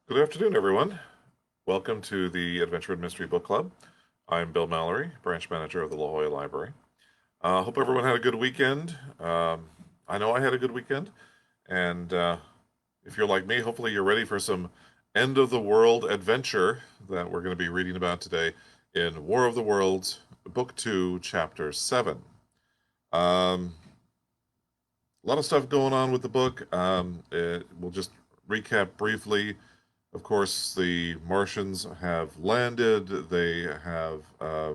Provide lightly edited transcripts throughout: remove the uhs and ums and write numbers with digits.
Good afternoon, everyone. Welcome to the Adventure and Mystery Book Club. I'm Bill Mallory, branch manager of the La Jolla Library. Hope everyone had a good weekend. I know I had a good weekend, and if you're like me, hopefully you're ready for some end of the world adventure that we're going to be reading about today in War of the Worlds, Book 2, Chapter 7. A lot of stuff going on with the book. We'll just recap briefly. Of course, the Martians have landed. They have a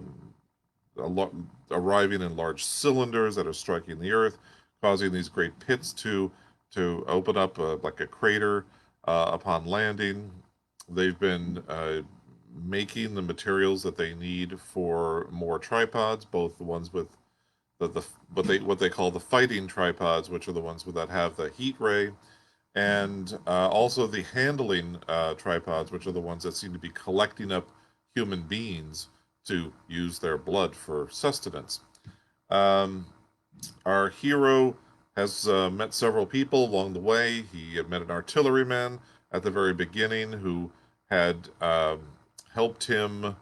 lot arriving in large cylinders that are striking the Earth, causing these great pits to open up like a crater upon landing. They've been making the materials that they need for more tripods, both the ones with what they call the fighting tripods, which are the ones that have the heat ray, and also the handling tripods, which are the ones that seem to be collecting up human beings to use their blood for sustenance. Um, our hero has met several people along the way. He had met an artilleryman at the very beginning who had helped him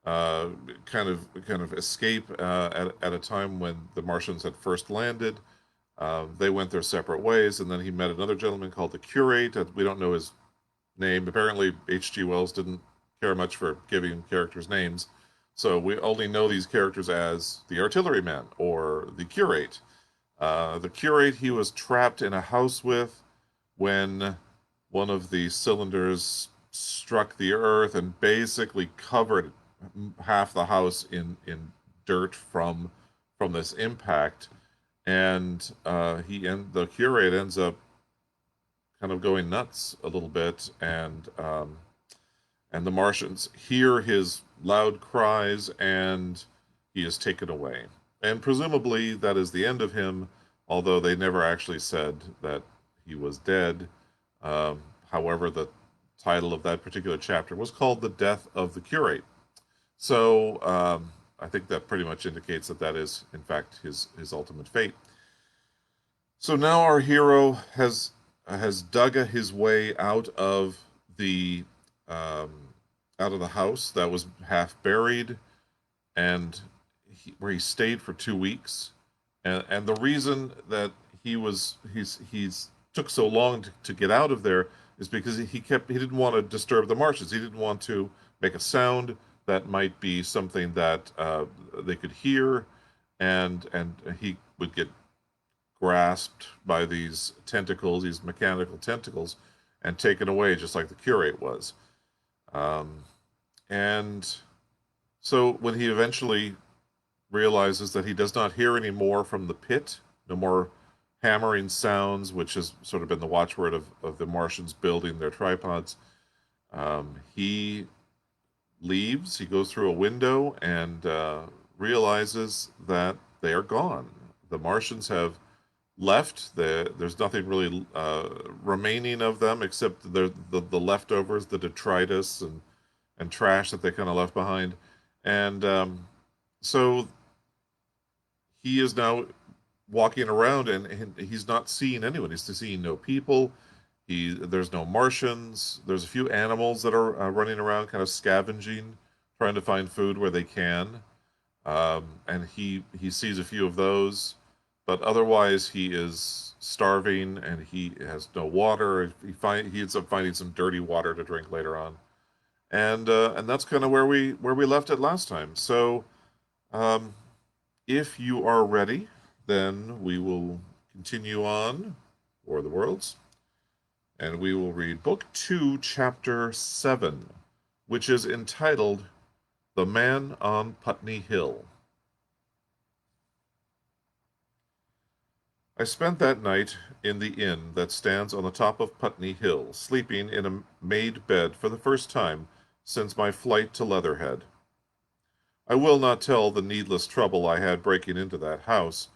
uh, kind of escape at a time when the Martians had first landed. They went their separate ways, and then he met another gentleman called the Curate. We don't know his name. Apparently, H.G. Wells didn't care much for giving characters names, so we only know these characters as the Artilleryman or the Curate. The Curate he was trapped in a house with when one of the cylinders struck the earth and basically covered half the house in dirt from this impact, and the curate ends up kind of going nuts a little bit, and the Martians hear his loud cries, and he is taken away. And presumably that is the end of him, although they never actually said that he was dead. However, the title of that particular chapter was called "The Death of the Curate." So I think that pretty much indicates that that is, in fact, his ultimate fate. So now our hero has dug his way the um, out of the house that was half buried, and where he stayed for 2 weeks. And the reason that he's took so long to get out of there is because he didn't want to disturb the Martians. He didn't want to make a sound that might be something that they could hear, and he would get grasped by these tentacles, these mechanical tentacles, and taken away just like the curate was. Um, and so when he eventually realizes that he does not hear any more from the pit, no more hammering sounds, which has sort of been the watchword of the Martians building their tripods, he leaves. He goes through a window and realizes that they are gone. The Martians have left. There's nothing really remaining of them except the leftovers, the detritus and trash that they kind of left behind. And so he is now walking around, and he's not seeing anyone. He's seeing no people. There's no Martians. There's a few animals that are running around, kind of scavenging, trying to find food where they can. And he sees a few of those, but otherwise he is starving and he has no water. He ends up finding some dirty water to drink later on, and that's kind of where we left it last time. So, um, if you are ready, then we will continue on for the worlds, and we will read Book 2, Chapter 7, which is entitled "The Man on Putney Hill." I spent that night in the inn that stands on the top of Putney Hill, sleeping in a made bed for the first time since my flight to Leatherhead. I will not tell the needless trouble I had breaking into that house.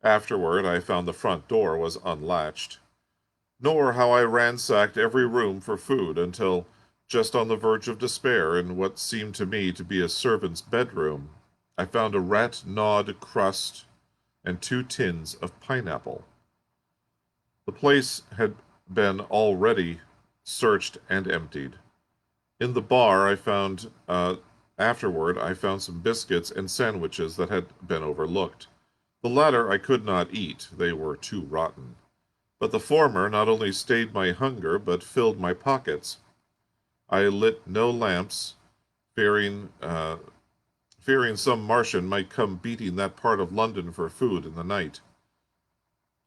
Afterward, I found the front door was unlatched. Nor how I ransacked every room for food until, just on the verge of despair in what seemed to me to be a servant's bedroom, I found a rat-gnawed crust and 2 tins of pineapple. The place had been already searched, and emptied. In the bar, afterward, I found some biscuits and sandwiches that had been overlooked. The latter I could not eat, they were too rotten. But the former not only stayed my hunger, but filled my pockets. I lit no lamps, fearing, uh, fearing some Martian might come beating that part of London for food in the night.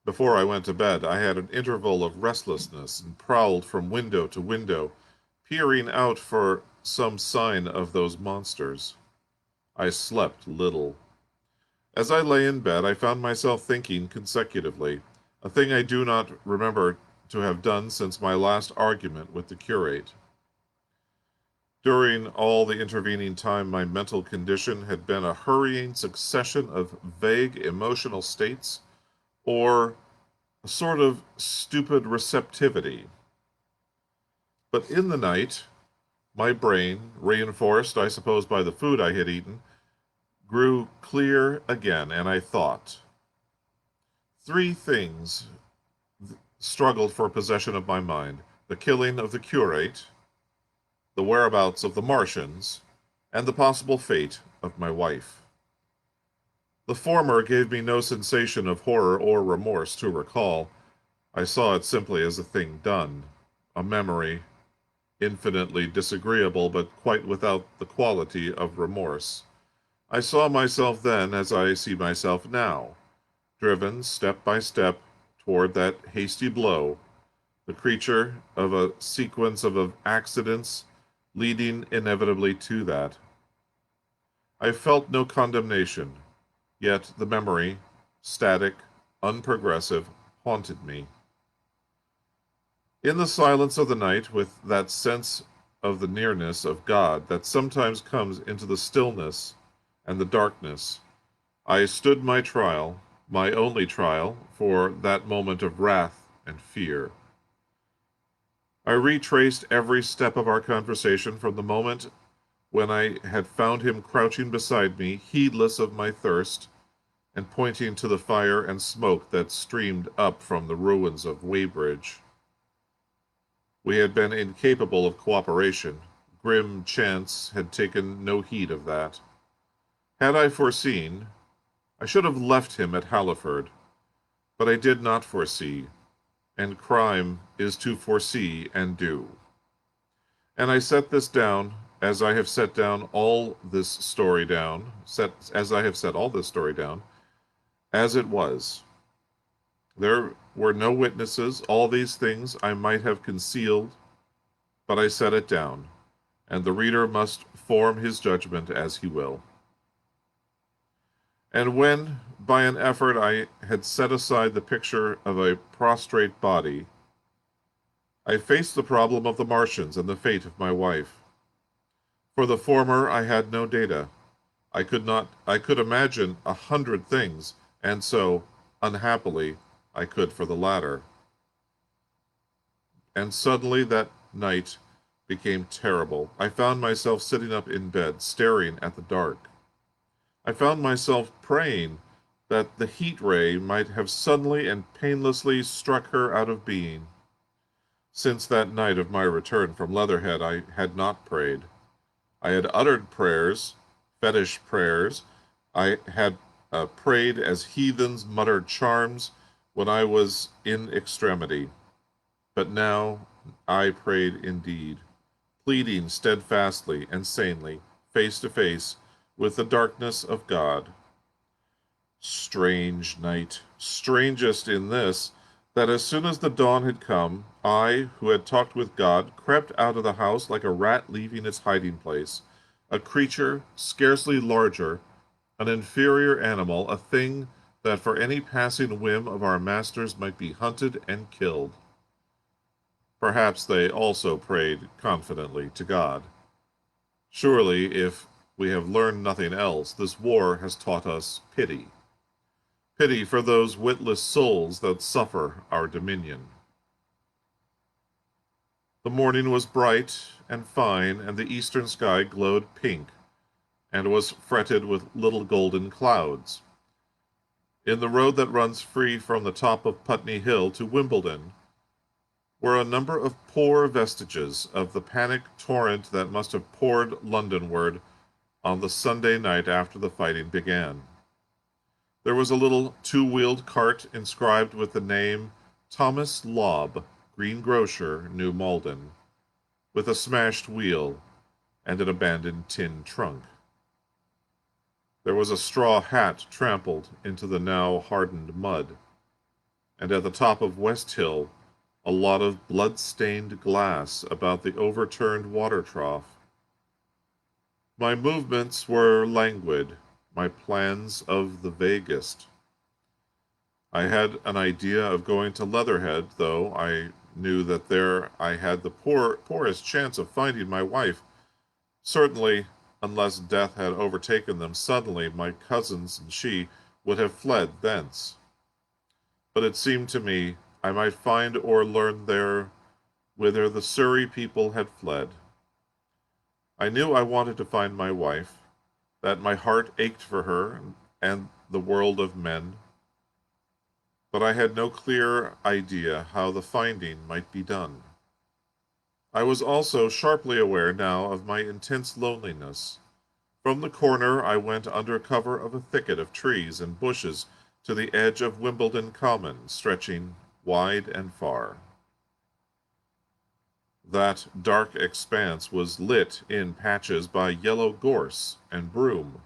Before I went to bed, I had an interval of restlessness and prowled from window to window, peering out for some sign of those monsters. I slept little. As I lay in bed, I found myself thinking consecutively, a thing I do not remember to have done since my last argument with the curate. During all the intervening time, my mental condition had been a hurrying succession of vague emotional states, or a sort of stupid receptivity. But in the night, my brain, reinforced, I suppose, by the food I had eaten, grew clear again, and I thought. Three things struggled for possession of my mind: the killing of the curate, the whereabouts of the Martians, and the possible fate of my wife. The former gave me no sensation of horror or remorse to recall. I saw it simply as a thing done, a memory, infinitely disagreeable but quite without the quality of remorse. I saw myself then as I see myself now, driven step by step toward that hasty blow, the creature of a sequence of accidents leading inevitably to that. I felt no condemnation, yet the memory, static, unprogressive, haunted me. In the silence of the night, with that sense of the nearness of God that sometimes comes into the stillness and the darkness, I stood my trial, my only trial, for that moment of wrath and fear. I retraced every step of our conversation from the moment when I had found him crouching beside me, heedless of my thirst, and pointing to the fire and smoke that streamed up from the ruins of Weybridge. We had been incapable of cooperation. Grim chance had taken no heed of that. Had I foreseen, I should have left him at Halliford, but I did not foresee, and crime is to foresee and do. And I set this down as I have set down all this story down, as I have set all this story down, as it was. There were no witnesses. All these things I might have concealed, but I set it down, and the reader must form his judgment as he will. And when, by an effort, I had set aside the picture of a prostrate body, I faced the problem of the Martians and the fate of my wife. For the former, I had no data. I could imagine 100 things, and so, unhappily, I could for the latter. And suddenly that night became terrible. I found myself sitting up in bed, staring at the dark. I found myself praying that the heat ray might have suddenly and painlessly struck her out of being. Since that night of my return from Leatherhead, I had not prayed. I had uttered prayers, fetish prayers. I had prayed as heathens muttered charms when I was in extremity. But now I prayed indeed, pleading steadfastly and sanely, face to face, with the darkness of God. Strange night, strangest in this, that as soon as the dawn had come, I, who had talked with God, crept out of the house like a rat leaving its hiding place, a creature scarcely larger, an inferior animal, a thing that for any passing whim of our masters might be hunted and killed. Perhaps they also prayed confidently to God. Surely, if we have learned nothing else, this war has taught us pity. Pity for those witless souls that suffer our dominion. The morning was bright and fine, and the eastern sky glowed pink, and was fretted with little golden clouds. In the road that runs free from the top of Putney Hill to Wimbledon, were a number of poor vestiges of the panic torrent that must have poured Londonward on the Sunday night after the fighting began. There was a little two-wheeled cart inscribed with the name Thomas Lobb, greengrocer, New Malden, with a smashed wheel and an abandoned tin trunk. There was a straw hat trampled into the now hardened mud, and at the top of West Hill, a lot of blood-stained glass about the overturned water trough. My movements were languid, my plans of the vaguest. I had an idea of going to Leatherhead, though I knew that there I had the poorest chance of finding my wife. Certainly, unless death had overtaken them suddenly, my cousins and she would have fled thence. But it seemed to me I might find or learn there whither the Surrey people had fled. I knew I wanted to find my wife, that my heart ached for her and the world of men, but I had no clear idea how the finding might be done. I was also sharply aware now of my intense loneliness. From the corner I went under cover of a thicket of trees and bushes to the edge of Wimbledon Common, stretching wide and far. That dark expanse was lit in patches by yellow gorse and broom.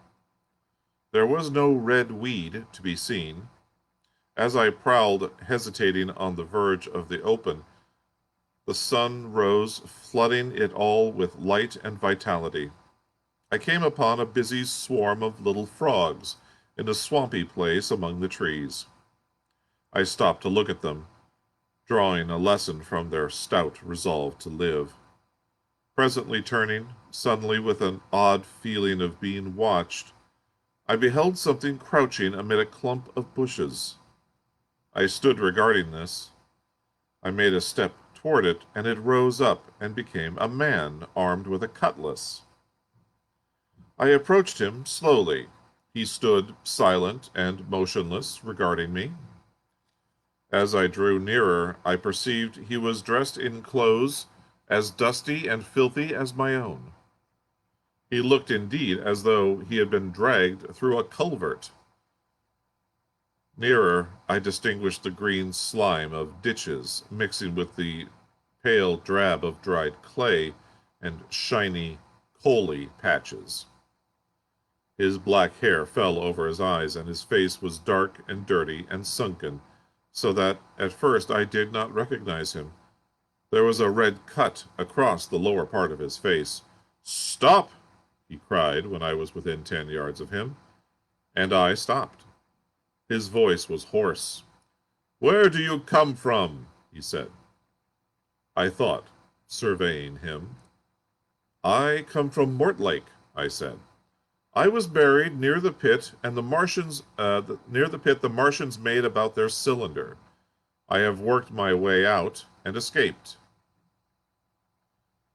There was no red weed to be seen. As I prowled, hesitating on the verge of the open, the sun rose, flooding it all with light and vitality. I came upon a busy swarm of little frogs in a swampy place among the trees. I stopped to look at them, drawing a lesson from their stout resolve to live. Presently turning, suddenly with an odd feeling of being watched, I beheld something crouching amid a clump of bushes. I stood regarding this. I made a step toward it, and it rose up and became a man armed with a cutlass. I approached him slowly. He stood silent and motionless, regarding me. As I drew nearer, I perceived he was dressed in clothes as dusty and filthy as my own. He looked indeed as though he had been dragged through a culvert. Nearer, I distinguished the green slime of ditches mixing with the pale drab of dried clay and shiny, coaly patches. His black hair fell over his eyes, and his face was dark and dirty and sunken, so that at first I did not recognize him. There was a red cut across the lower part of his face. "Stop!" he cried when I was within 10 yards of him, and I stopped. His voice was hoarse. "Where do you come from?" he said. I thought, surveying him. "I come from Mortlake," I said. "I was buried near the pit, and near the pit the Martians made about their cylinder. I have worked my way out and escaped."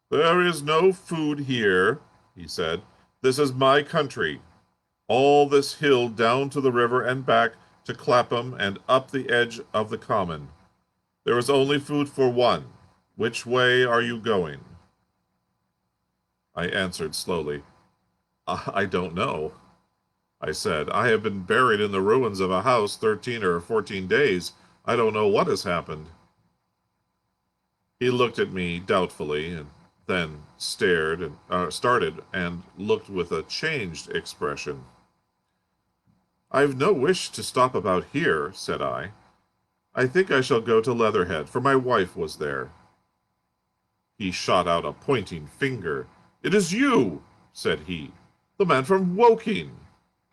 "There is no food here," he said. "This is my country. All this hill down to the river and back to Clapham and up the edge of the common. There is only food for one. Which way are you going?" I answered slowly. "I don't know," I said. "I have been buried in the ruins of a house 13 or 14 days. I don't know what has happened." He looked at me doubtfully, and then started and looked with a changed expression. "I've no wish to stop about here," said I. "I think I shall go to Leatherhead, for my wife was there." He shot out a pointing finger. "It is you," said he, "the man from Woking.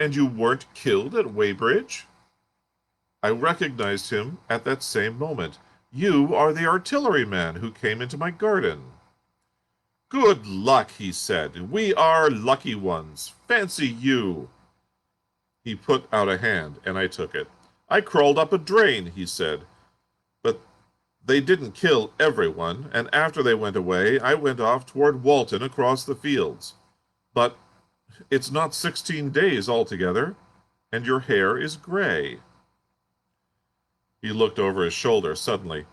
And you weren't killed at Weybridge?" I recognized him at that same moment. "You are the artilleryman who came into my garden." "Good luck," he said. "We are lucky ones. Fancy you." He put out a hand, and I took it. "I crawled up a drain," he said. "But they didn't kill everyone, and after they went away, I went off toward Walton across the fields. But it's not 16 days altogether, and your hair is gray." He looked over his shoulder suddenly.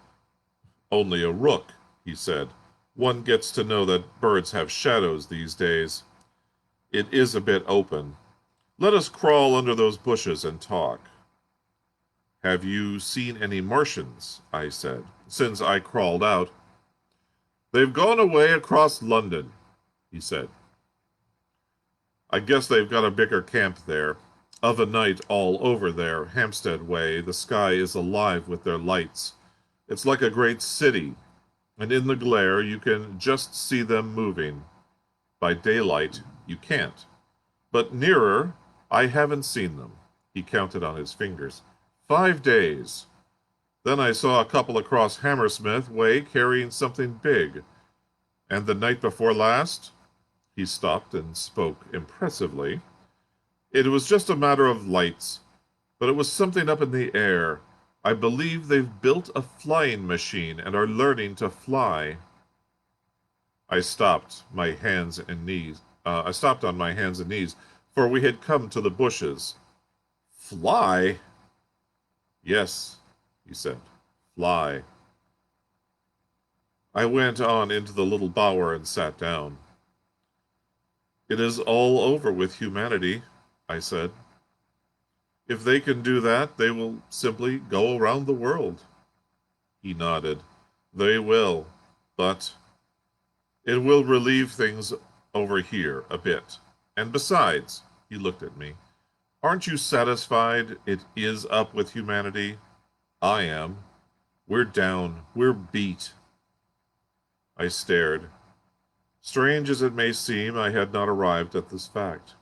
Only a rook, he said. One gets to know that birds have shadows these days. It is a bit open. Let us crawl under those bushes and talk. Have you seen any Martians? I said, since I crawled out. They've gone away across London, he said. I guess they've got a bigger camp there. Of a night all over there, Hampstead way, the sky is alive with their lights. It's like a great city, and in the glare you can just see them moving. By daylight, you can't. But nearer, I haven't seen them. He counted on his fingers. 5 days. Then I saw a couple across Hammersmith way carrying something big. And the night before last, he stopped and spoke impressively. It was just a matter of lights, but it was something up in the air. I believe they've built a flying machine and are learning to fly. I stopped on my hands and knees, for we had come to the bushes. Fly? Yes, he said. Fly. I went on into the little bower and sat down. It is all over with humanity, I said. If they can do that, they will simply go around the world. He nodded. They will, but it will relieve things over here a bit. And besides, he looked at me, aren't you satisfied it is up with humanity? I am. We're down. We're beat. I stared. Strange as it may seem, I had not arrived at this fact.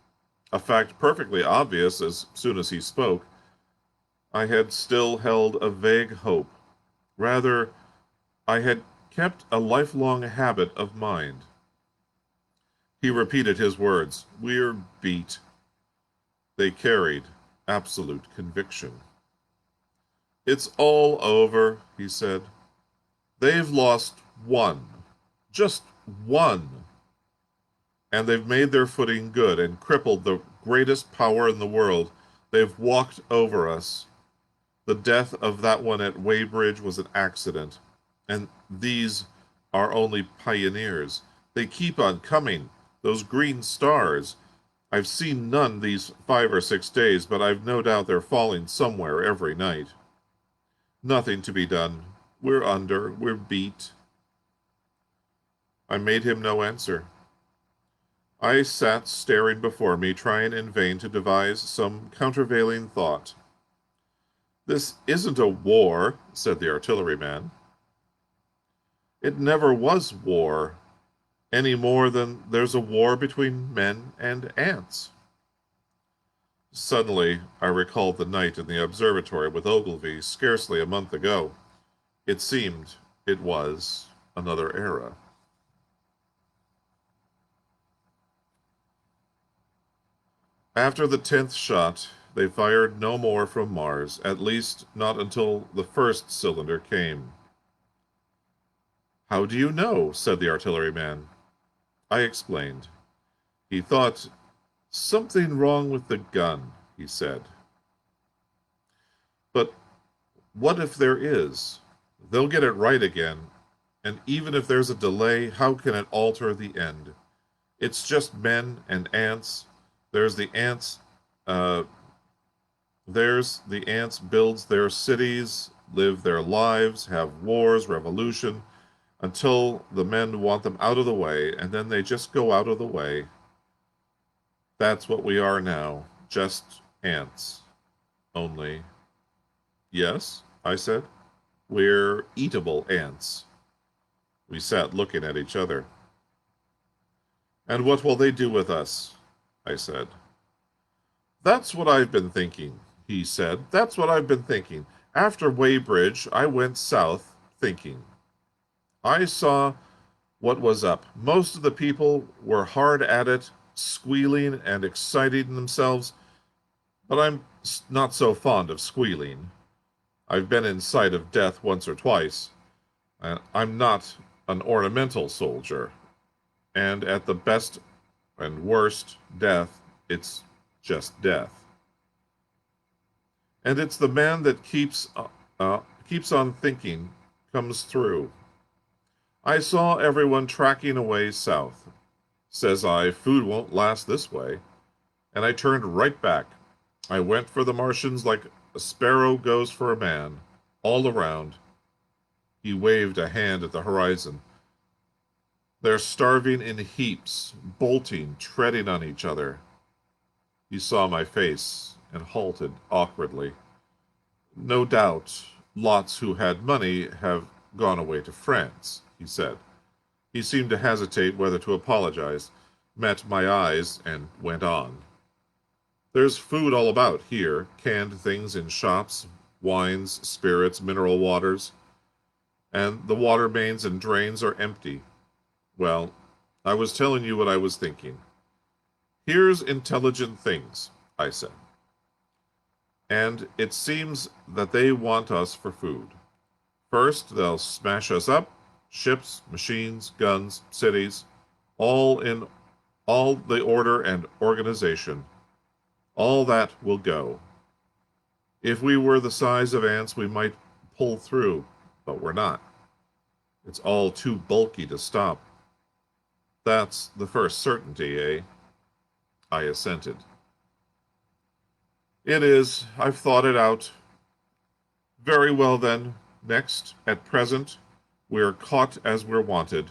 A fact perfectly obvious as soon as he spoke. I had still held a vague hope. Rather, I had kept a lifelong habit of mind. He repeated his words. We're beat. They carried absolute conviction. It's all over, he said. They've lost one. Just one. And they've made their footing good and crippled the greatest power in the world. They've walked over us. The death of that one at Weybridge was an accident. And these are only pioneers. They keep on coming. Those green stars. I've seen none these 5 or 6 days, but I've no doubt they're falling somewhere every night. Nothing to be done. We're under. We're beat. I made him no answer. I sat staring before me, trying in vain to devise some countervailing thought. This isn't a war, said the artilleryman. It never was war, any more than there's a war between men and ants. Suddenly, I recalled the night in the observatory with Ogilvy scarcely a month ago. It seemed it was another era. After the 10th shot, they fired no more from Mars, at least not until the first cylinder came. How do you know? Said the artilleryman. I explained. He thought, something wrong with the gun, he said. But what if there is? They'll get it right again, and even if there's a delay, how can it alter the end? It's just men and ants. There's the ants builds their cities, live their lives, have wars, revolution, until the men want them out of the way, and then they just go out of the way. That's what we are now, just ants. Only. Yes, I said. We're eatable ants. We sat looking at each other. And what will they do with us? I said. That's what I've been thinking, he said. That's what I've been thinking. After Weybridge, I went south thinking. I saw what was up. Most of the people were hard at it, squealing and exciting themselves, but I'm not so fond of squealing. I've been in sight of death once or twice. I'm not an ornamental soldier, and at the best and worst death, it's just death. And it's the man that keeps on thinking comes through. I saw everyone tracking away south. Says I, food won't last this way. And I turned right back. I went for the Martians like a sparrow goes for a man, all around. He waved a hand at the horizon. They're starving in heaps, bolting, treading on each other. He saw my face and halted awkwardly. No doubt, lots who had money have gone away to France, he said. He seemed to hesitate whether to apologize, met my eyes, and went on. There's food all about here, canned things in shops, wines, spirits, mineral waters, and the water mains and drains are empty. Well, I was telling you what I was thinking. Here's intelligent things, I said. And it seems that they want us for food. First, they'll smash us up, ships, machines, guns, cities, all in all the order and organization. All that will go. If we were the size of ants, we might pull through, but we're not. It's all too bulky to stop. That's the first certainty, eh? I assented. It is. I've thought it out. Very well, then. Next, at present, we're caught as we're wanted.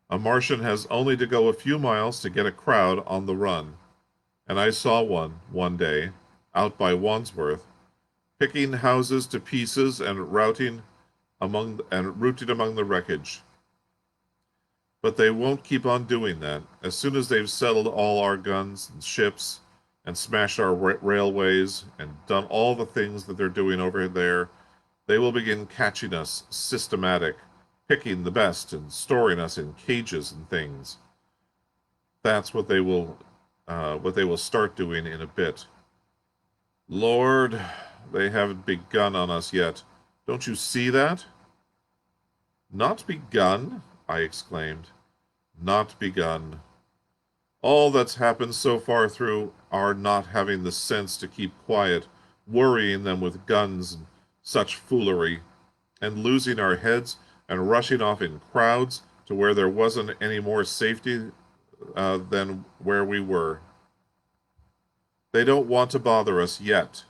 A Martian has only to go a few miles to get a crowd on the run. And I saw one day, out by Wandsworth, picking houses to pieces and rooting among the wreckage. But they won't keep on doing that. As soon as they've settled all our guns and ships and smashed our railways and done all the things that they're doing over there, they will begin catching us systematic, picking the best and storing us in cages and things. That's what they will start doing in a bit. Lord, they haven't begun on us yet. Don't you see that? Not begun? I exclaimed. Not begun. All that's happened so far through our not having the sense to keep quiet, worrying them with guns and such foolery, and losing our heads and rushing off in crowds to where there wasn't any more safety than where we were. They don't want to bother us yet.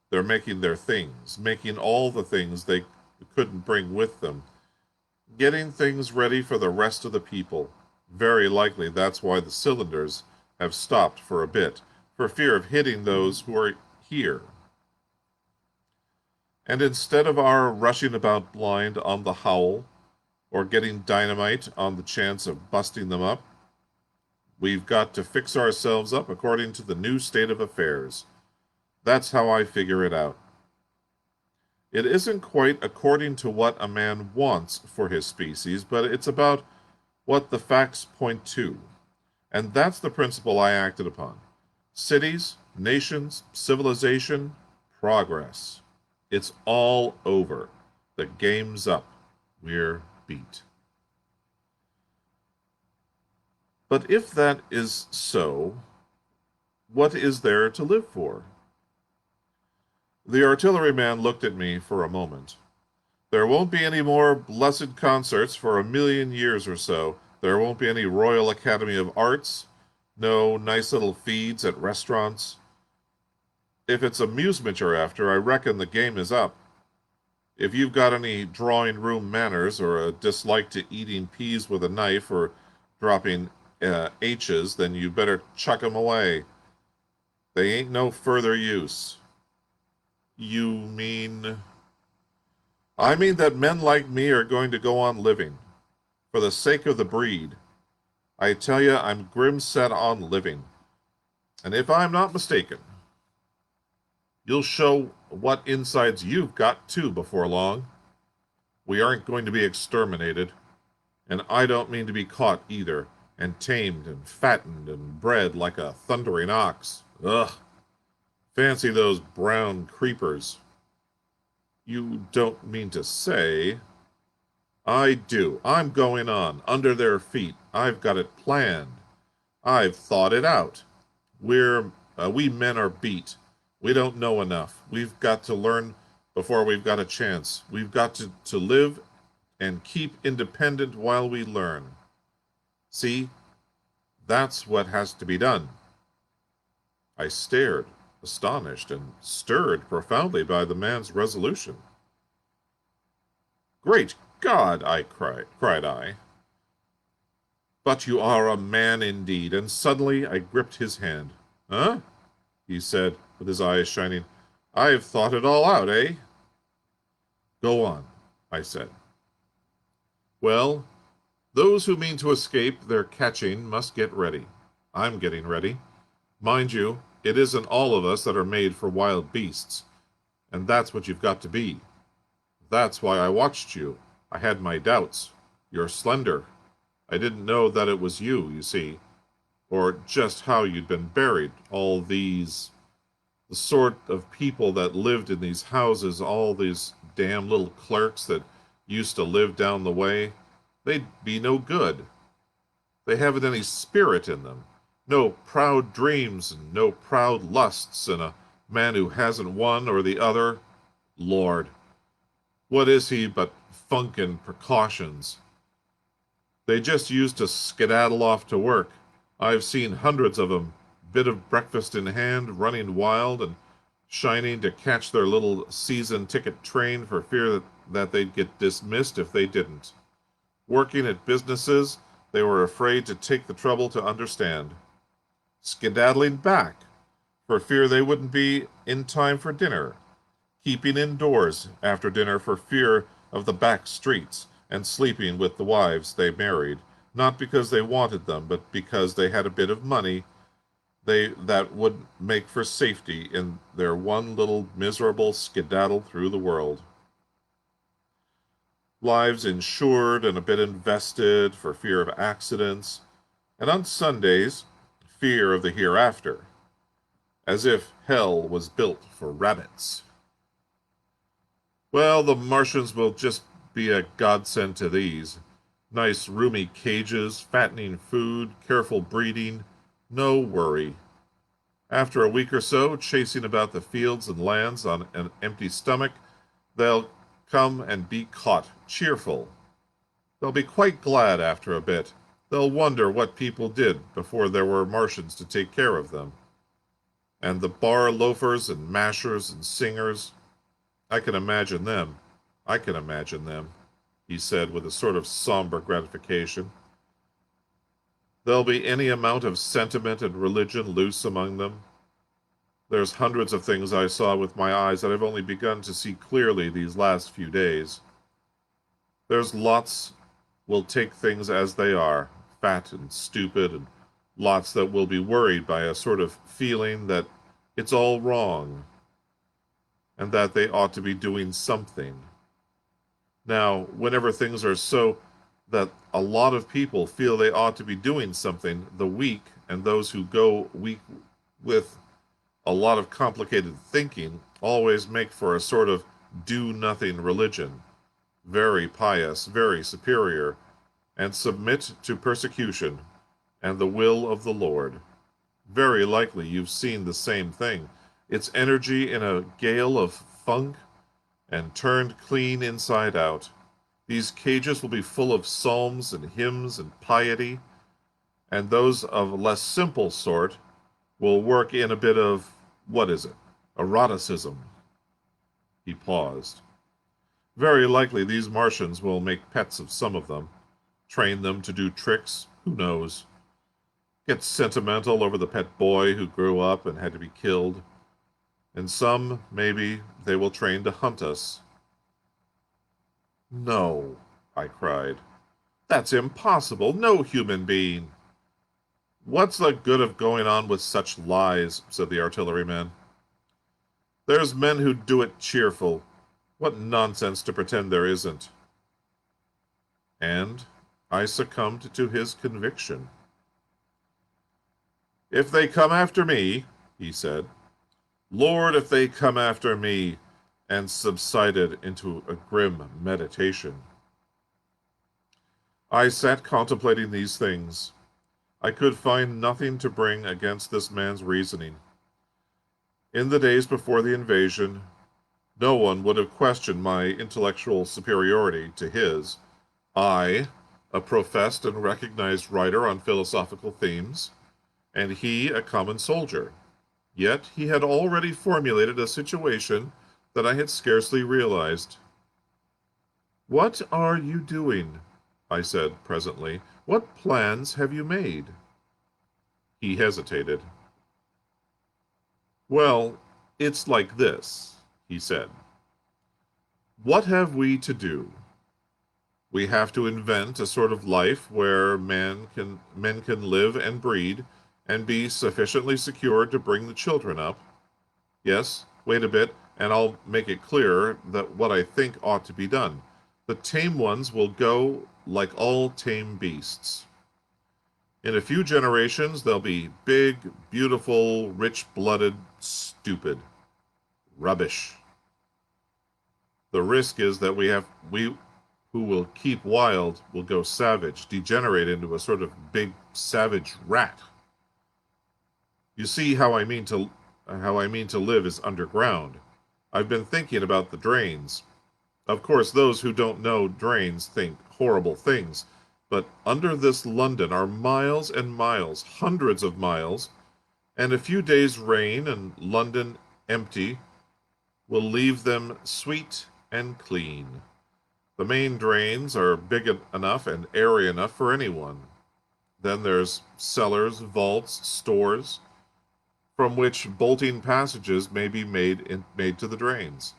They're making their things, making all the things they couldn't bring with them, getting things ready for the rest of the people. Very likely that's why the cylinders have stopped for a bit, for fear of hitting those who are here. And instead of our rushing about blind on the howl, or getting dynamite on the chance of busting them up, we've got to fix ourselves up according to the new state of affairs. That's how I figure it out. It isn't quite according to what a man wants for his species, but it's about what the facts point to. And that's the principle I acted upon. Cities, nations, civilization, progress. It's all over. The game's up. We're beat. But if that is so, what is there to live for? The artilleryman looked at me for a moment. There won't be any more blessed concerts for 1,000,000 years or so. There won't be any Royal Academy of Arts, no nice little feeds at restaurants. If it's amusement you're after, I reckon the game is up. If you've got any drawing room manners or a dislike to eating peas with a knife or dropping H's, then you better chuck 'em away. They ain't no further use. You mean? I mean that men like me are going to go on living, for the sake of the breed. I tell you, I'm grim set on living. And if I'm not mistaken, you'll show what insides you've got, too, before long. We aren't going to be exterminated, and I don't mean to be caught either, and tamed and fattened and bred like a thundering ox. Ugh! Fancy those brown creepers. You don't mean to say... I do. I'm going on, under their feet. I've got it planned. I've thought it out. We men are beat. We don't know enough. We've got to learn before we've got a chance. We've got to live and keep independent while we learn. See, that's what has to be done. I stared, astonished and stirred profoundly by the man's resolution. Great God, cried I. But you are a man indeed, and suddenly I gripped his hand. Huh? He said, with his eyes shining. I've thought it all out, eh? Go on, I said. Well, those who mean to escape their catching must get ready. I'm getting ready. Mind you, it isn't all of us that are made for wild beasts, and that's what you've got to be. That's why I watched you. I had my doubts. You're slender. I didn't know that it was you, you see, or just how you'd been buried. The sort of people that lived in these houses, all these damn little clerks that used to live down the way, they'd be no good. They haven't any spirit in them. No proud dreams and no proud lusts, and a man who hasn't one or the other. Lord, what is he but funk and precautions? They just used to skedaddle off to work. I've seen hundreds of 'em, bit of breakfast in hand, running wild and shining to catch their little season ticket train for fear that they'd get dismissed if they didn't. Working at businesses they were afraid to take the trouble to understand. Skedaddling back for fear they wouldn't be in time for dinner. Keeping indoors after dinner for fear of the back streets, and sleeping with the wives they married, not because they wanted them, but because they had a bit of money that would make for safety in their one little miserable skedaddle through the world. Lives insured and a bit invested for fear of accidents, and on Sundays, fear of the hereafter, as if hell was built for rabbits. Well, the Martians will just be a godsend to these. Nice roomy cages, fattening food, careful breeding, no worry. After a week or so, chasing about the fields and lands on an empty stomach, they'll come and be caught, cheerful. They'll be quite glad after a bit. They'll wonder what people did before there were Martians to take care of them. And the bar loafers and mashers and singers, I can imagine them. I can imagine them, he said with a sort of somber gratification. There'll be any amount of sentiment and religion loose among them. There's hundreds of things I saw with my eyes that I've only begun to see clearly these last few days. There's lots will take things as they are, fat and stupid, and lots that will be worried by a sort of feeling that it's all wrong, and that they ought to be doing something. Now, whenever things are so that a lot of people feel they ought to be doing something, the weak and those who go weak with a lot of complicated thinking always make for a sort of do-nothing religion, very pious, very superior, and submit to persecution and the will of the Lord. Very likely you've seen the same thing. It's energy in a gale of funk and turned clean inside out. These cages will be full of psalms and hymns and piety, and those of a less simple sort will work in a bit of, what is it, eroticism. He paused. Very likely these Martians will make pets of some of them, train them to do tricks, who knows, get sentimental over the pet boy who grew up and had to be killed, and some, maybe, they will train to hunt us. No, I cried. That's impossible. No human being. What's the good of going on with such lies, said the artilleryman. There's men who do it cheerful. What nonsense to pretend there isn't. And I succumbed to his conviction. If they come after me, he said, Lord, if they come after me, and subsided into a grim meditation. I sat contemplating these things. I could find nothing to bring against this man's reasoning. In the days before the invasion, no one would have questioned my intellectual superiority to his, I, a professed and recognized writer on philosophical themes, and he a common soldier. Yet he had already formulated a situation that I had scarcely realized. "What are you doing?" I said presently. "What plans have you made?" He hesitated. "Well, it's like this," he said. "What have we to do? We have to invent a sort of life where men can live and breed and be sufficiently secure to bring the children up. Yes, wait a bit, and I'll make it clearer that what I think ought to be done. The tame ones will go like all tame beasts. In a few generations, they'll be big, beautiful, rich-blooded, stupid. Rubbish. The risk is that we who will keep wild will go savage, degenerate into a sort of big savage rat. You see how I mean to live is underground. I've been thinking about the drains. Of course, those who don't know drains think horrible things, but under this London are miles and miles, hundreds of miles, and a few days' rain and London empty will leave them sweet and clean. The main drains are big enough and airy enough for anyone. Then there's cellars, vaults, stores, from which bolting passages may be made to the drains.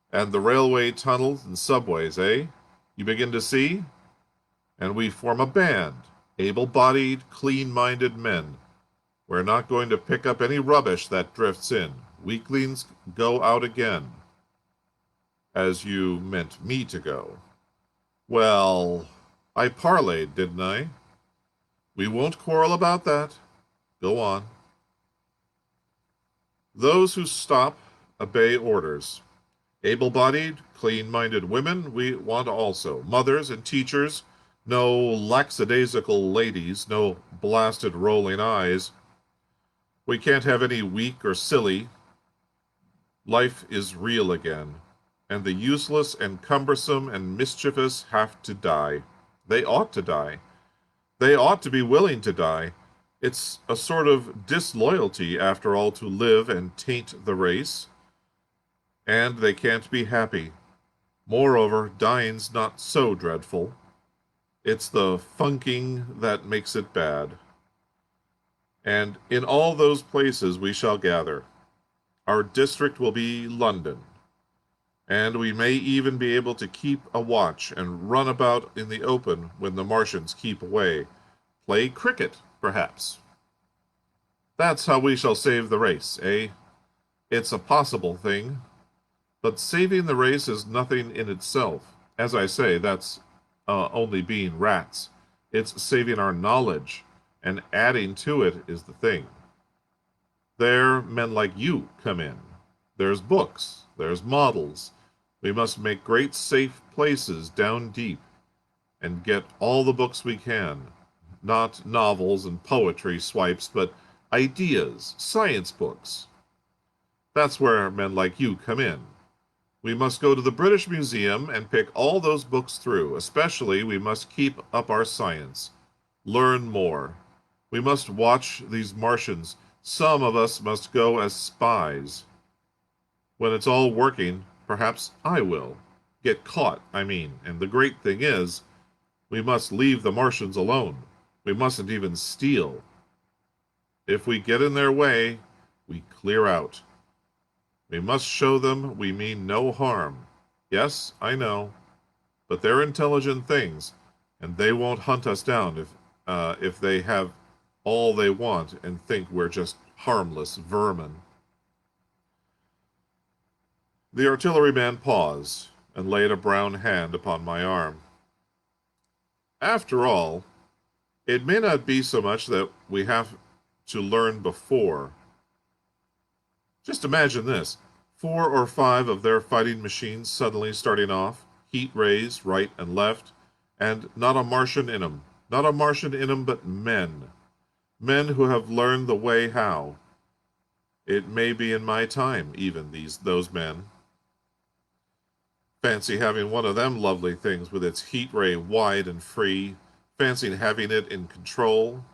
And the railway tunnels and subways, eh? You begin to see? And we form a band, able-bodied, clean-minded men. We're not going to pick up any rubbish that drifts in. Weaklings go out again. As you meant me to go. Well, I parleyed, didn't I? We won't quarrel about that. Go on. Those who stop obey orders. Able-bodied, clean-minded women we want also. Mothers and teachers, no lackadaisical ladies, no blasted rolling eyes. We can't have any weak or silly. Life is real again, and the useless and cumbersome and mischievous have to die. They ought to die. They ought to be willing to die. It's a sort of disloyalty, after all, to live and taint the race. And they can't be happy. Moreover, dying's not so dreadful. It's the funking that makes it bad. And in all those places we shall gather. Our district will be London. And we may even be able to keep a watch and run about in the open when the Martians keep away. Play cricket, perhaps. That's how we shall save the race, eh? It's a possible thing. But saving the race is nothing in itself. As I say, that's only being rats. It's saving our knowledge, and adding to it is the thing. There, men like you come in. There's books. There's models. We must make great safe places down deep, and get all the books we can. Not novels and poetry swipes, but ideas, science books. That's where men like you come in. We must go to the British Museum and pick all those books through. Especially, we must keep up our science. Learn more. We must watch these Martians. Some of us must go as spies. When it's all working, perhaps I will. Get caught, I mean. And the great thing is, we must leave the Martians alone. We mustn't even steal. If we get in their way, we clear out. We must show them we mean no harm. Yes, I know. But they're intelligent things, and they won't hunt us down if they have all they want and think we're just harmless vermin. The artilleryman paused and laid a brown hand upon my arm. After all, it may not be so much that we have to learn before. Just imagine this. 4 or 5 of their fighting machines suddenly starting off, heat rays right and left, and not a Martian in 'em. Not a Martian in 'em, but men. Men who have learned the way how. It may be in my time, even, those men. Fancy having one of them lovely things with its heat ray wide and free. Fancy having it in control.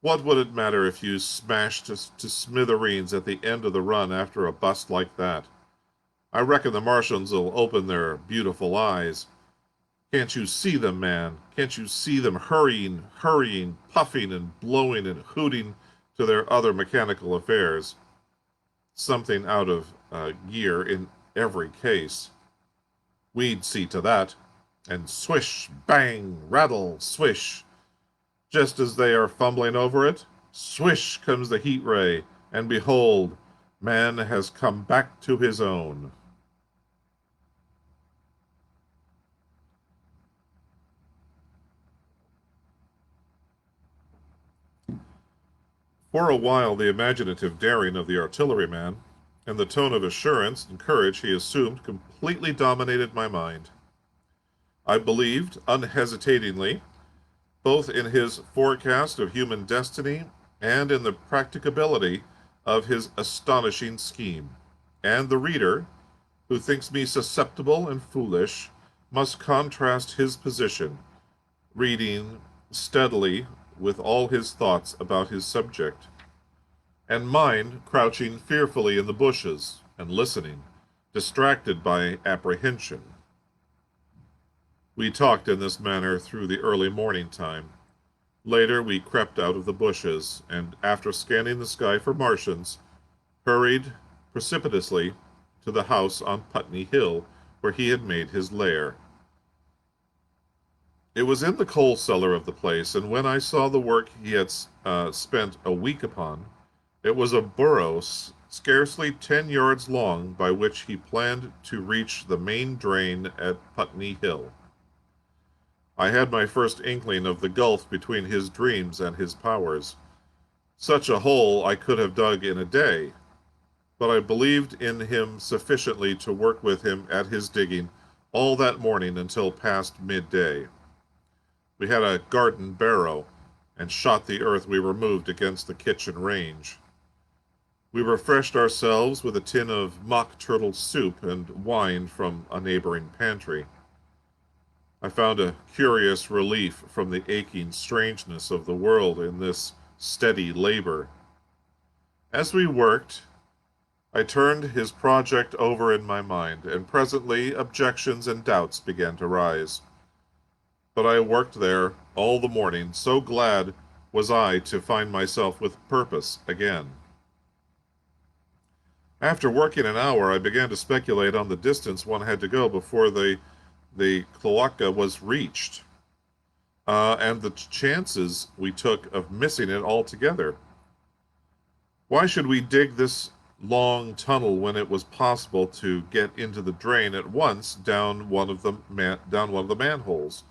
What would it matter if you smashed to smithereens at the end of the run after a bust like that? I reckon the Martians will open their beautiful eyes. Can't you see them, man? Can't you see them hurrying, puffing and blowing and hooting to their other mechanical affairs? Something out of gear in every case. We'd see to that. And swish, bang, rattle, swish. Just as they are fumbling over it, swish comes the heat ray, and behold, man has come back to his own. For a while, the imaginative daring of the artilleryman and the tone of assurance and courage he assumed completely dominated my mind. I believed, unhesitatingly, both in his forecast of human destiny and in the practicability of his astonishing scheme. And the reader, who thinks me susceptible and foolish, must contrast his position, reading steadily with all his thoughts about his subject, and mine crouching fearfully in the bushes and listening, distracted by apprehension. We talked in this manner through the early morning time. Later we crept out of the bushes, and after scanning the sky for Martians, hurried precipitously to the house on Putney Hill where he had made his lair. It was in the coal cellar of the place, and when I saw the work he had spent a week upon, it was a burrow scarcely 10 yards long by which he planned to reach the main drain at Putney Hill. I had my first inkling of the gulf between his dreams and his powers. Such a hole I could have dug in a day, but I believed in him sufficiently to work with him at his digging all that morning until past midday. We had a garden barrow, and shot the earth we removed against the kitchen range. We refreshed ourselves with a tin of mock turtle soup and wine from a neighboring pantry. I found a curious relief from the aching strangeness of the world in this steady labor. As we worked, I turned his project over in my mind, and presently objections and doubts began to rise. But I worked there all the morning, so glad was I to find myself with purpose again. After working an hour, I began to speculate on the distance one had to go before the cloaca was reached, and the chances we took of missing it altogether. Why should we dig this long tunnel when it was possible to get into the drain at once down one of the manholes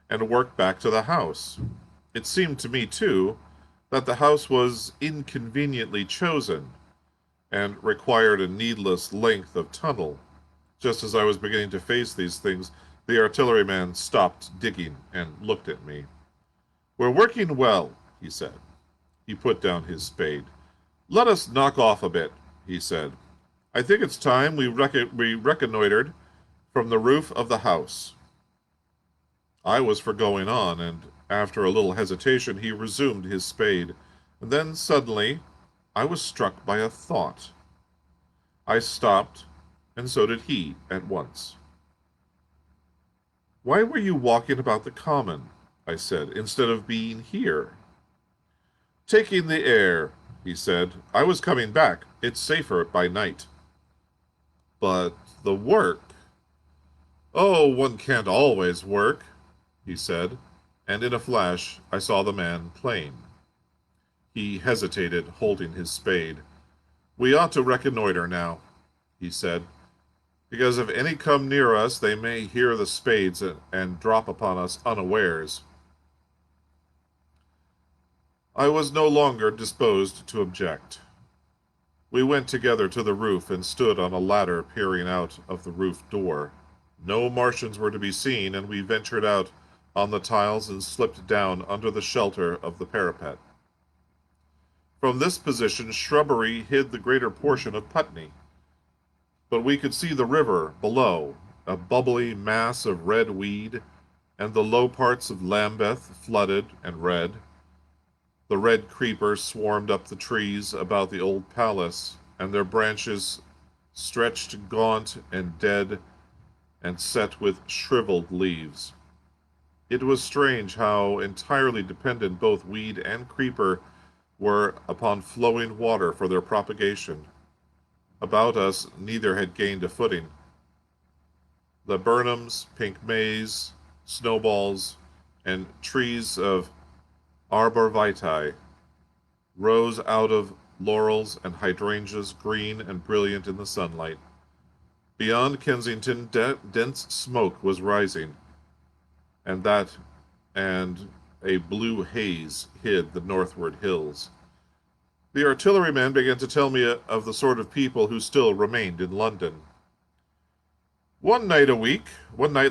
and work back to the house? It seemed to me, too, that the house was inconveniently chosen and required a needless length of tunnel. Just as I was beginning to face these things, the artilleryman stopped digging and looked at me. "We're working well," he said. He put down his spade. "Let us knock off a bit," he said. "I think it's time we reconnoitered from the roof of the house." I was for going on, and after a little hesitation he resumed his spade. And then suddenly I was struck by a thought. I stopped, and so did he at once. "Why were you walking about the common," I said, "instead of being here?" "Taking the air," he said. "I was coming back. It's safer by night." "But the work—" "Oh, one can't always work," he said, and in a flash I saw the man plain. He hesitated, holding his spade. "We ought to reconnoiter now," he said, "because if any come near us they may hear the spades and drop upon us unawares." I was no longer disposed to object. We went together to the roof and stood on a ladder peering out of the roof door. No Martians were to be seen, and we ventured out on the tiles and slipped down under the shelter of the parapet. From this position shrubbery hid the greater portion of Putney. but we could see the river below, a bubbly mass of red weed, and the low parts of Lambeth flooded and red. The red creepers swarmed up the trees about the old palace, and their branches stretched gaunt and dead and set with shriveled leaves. It was strange how entirely dependent both weed and creeper were upon flowing water for their propagation. About us neither had gained a footing. Laburnums, pink maize, snowballs, and trees of arbor vitae rose out of laurels and hydrangeas green and brilliant in the sunlight. Beyond Kensington, dense smoke was rising, and a blue haze hid the northward hills. The artilleryman began to tell me of the sort of people who still remained in London. One night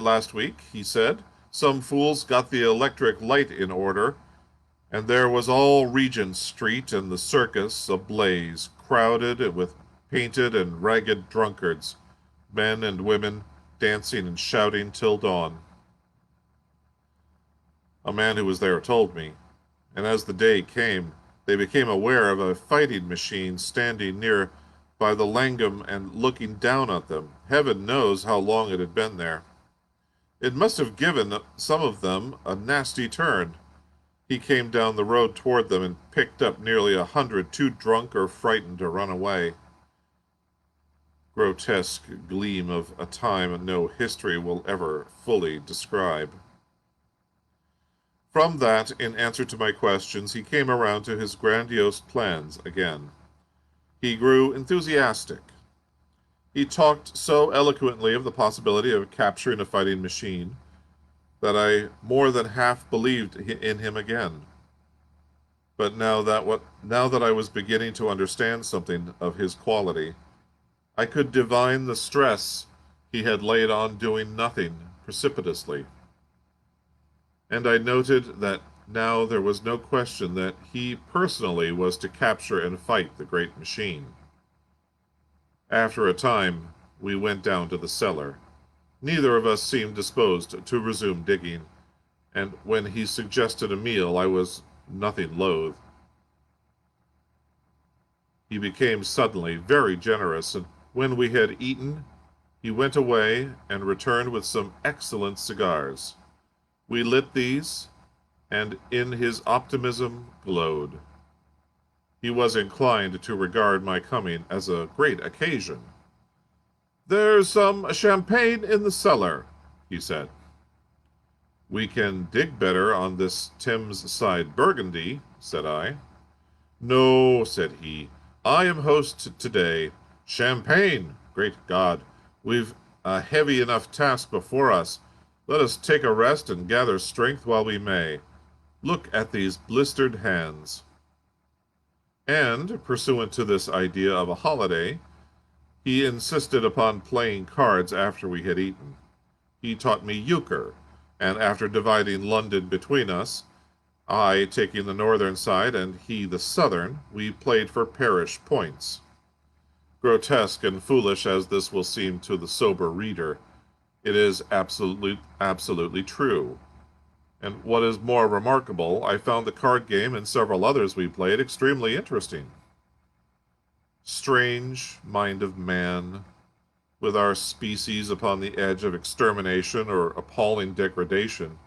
last week, he said, some fools got the electric light in order, and there was all Regent Street and the circus ablaze, crowded with painted and ragged drunkards, men and women, dancing and shouting till dawn. A man who was there told me, and as the day came, they became aware of a fighting machine standing near by the Langham and looking down at them. Heaven knows how long it had been there. It must have given some of them a nasty turn. He came down the road toward them and picked up nearly 100 too drunk or frightened to run away. Grotesque gleam of a time no history will ever fully describe. From that, in answer to my questions, he came around to his grandiose plans again. He grew enthusiastic. He talked so eloquently of the possibility of capturing a fighting machine that I more than half believed in him again. But now that I was beginning to understand something of his quality, I could divine the stress he had laid on doing nothing precipitously. And I noted that now there was no question that he personally was to capture and fight the great machine. After a time, we went down to the cellar. Neither of us seemed disposed to resume digging, and when he suggested a meal, I was nothing loath. He became suddenly very generous, and when we had eaten, he went away and returned with some excellent cigars. We lit these, and in his optimism glowed. He was inclined to regard my coming as a great occasion. "There's some champagne in the cellar," he said. "We can dig better on this Thames side Burgundy," said I. "No," said he, "I am host today. Champagne! Great God! We've a heavy enough task before us. Let us take a rest and gather strength while we may. Look at these blistered hands." And, pursuant to this idea of a holiday, he insisted upon playing cards after we had eaten. He taught me euchre, and after dividing London between us, I taking the northern side and he the southern, we played for parish points. Grotesque and foolish as this will seem to the sober reader, it is absolutely true. And what is more remarkable, I found the card game and several others we played extremely interesting. Strange mind of man, with our species upon the edge of extermination or appalling degradation,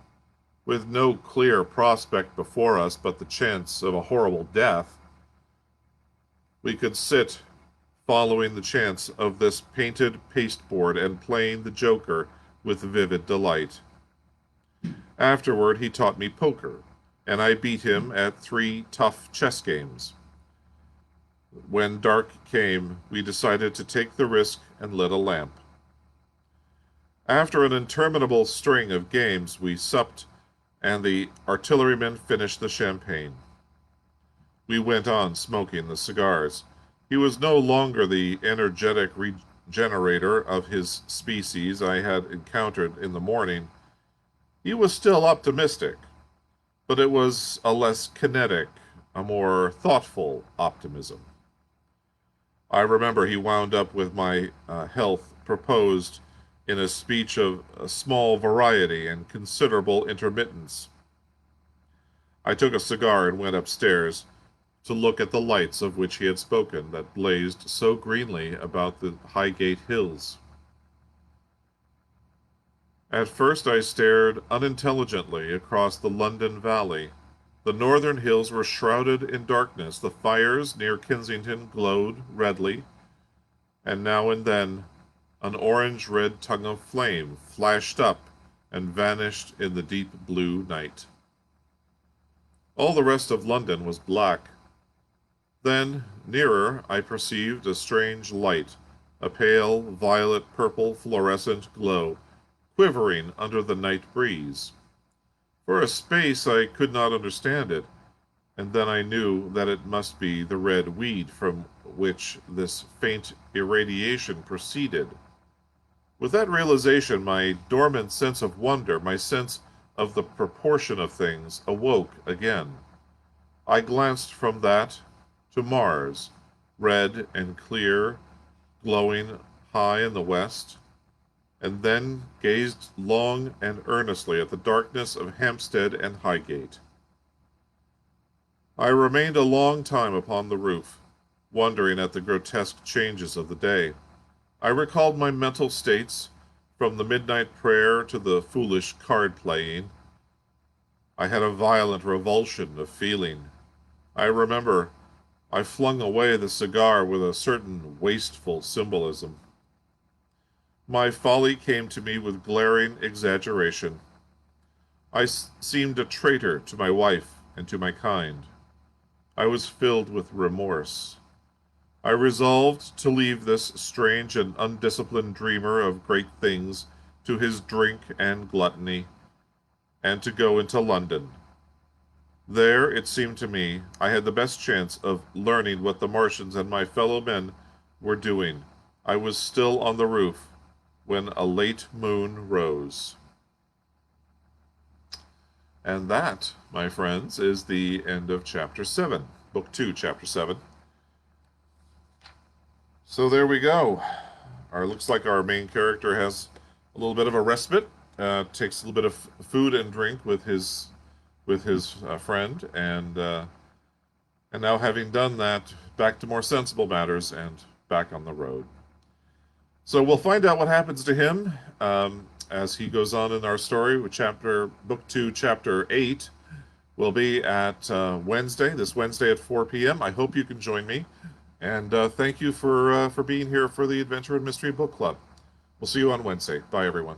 with no clear prospect before us but the chance of a horrible death, we could sit following the chance of this painted pasteboard and playing the joker with vivid delight. Afterward he taught me poker, and I beat him at 3 tough chess games. When dark came, we decided to take the risk and lit a lamp. After an interminable string of games, we supped, and the artilleryman finished the champagne. We went on smoking the cigars. He was no longer the energetic regenerator of his species I had encountered in the morning. He was still optimistic, but it was a less kinetic, a more thoughtful optimism. I remember he wound up with my health proposed in a speech of a small variety and considerable intermittence. I took a cigar and went upstairs to look at the lights of which he had spoken that blazed so greenly about the Highgate hills. At first I stared unintelligently across the London Valley. The northern hills were shrouded in darkness. The fires near Kensington glowed redly, and now and then an orange-red tongue of flame flashed up and vanished in the deep blue night. All the rest of London was black. Then, nearer, I perceived a strange light, a pale, violet-purple fluorescent glow, quivering under the night breeze. For a space I could not understand it, and then I knew that it must be the red weed from which this faint irradiation proceeded. With that realization, my dormant sense of wonder, my sense of the proportion of things, awoke again. I glanced from that to Mars, red and clear, glowing high in the west, and then gazed long and earnestly at the darkness of Hampstead and Highgate. I remained a long time upon the roof, wondering at the grotesque changes of the day. I recalled my mental states, from the midnight prayer to the foolish card playing. I had a violent revulsion of feeling. I remember I flung away the cigar with a certain wasteful symbolism. My folly came to me with glaring exaggeration. I seemed a traitor to my wife and to my kind. I was filled with remorse. I resolved to leave this strange and undisciplined dreamer of great things to his drink and gluttony, and to go into London. There, it seemed to me, I had the best chance of learning what the Martians and my fellow men were doing. I was still on the roof when a late moon rose. And that, my friends, is the end of Chapter 7, Book 2, Chapter 7. So there we go. Looks like our main character has a little bit of a respite. Takes a little bit of food and drink with his friend, and now having done that, back to more sensible matters and back on the road. So we'll find out what happens to him as he goes on in our story. With Book 2, Chapter 8 will be at this Wednesday at 4 p.m. I hope you can join me. And thank you for being here for the Adventure and Mystery Book Club. We'll see you on Wednesday. Bye, everyone.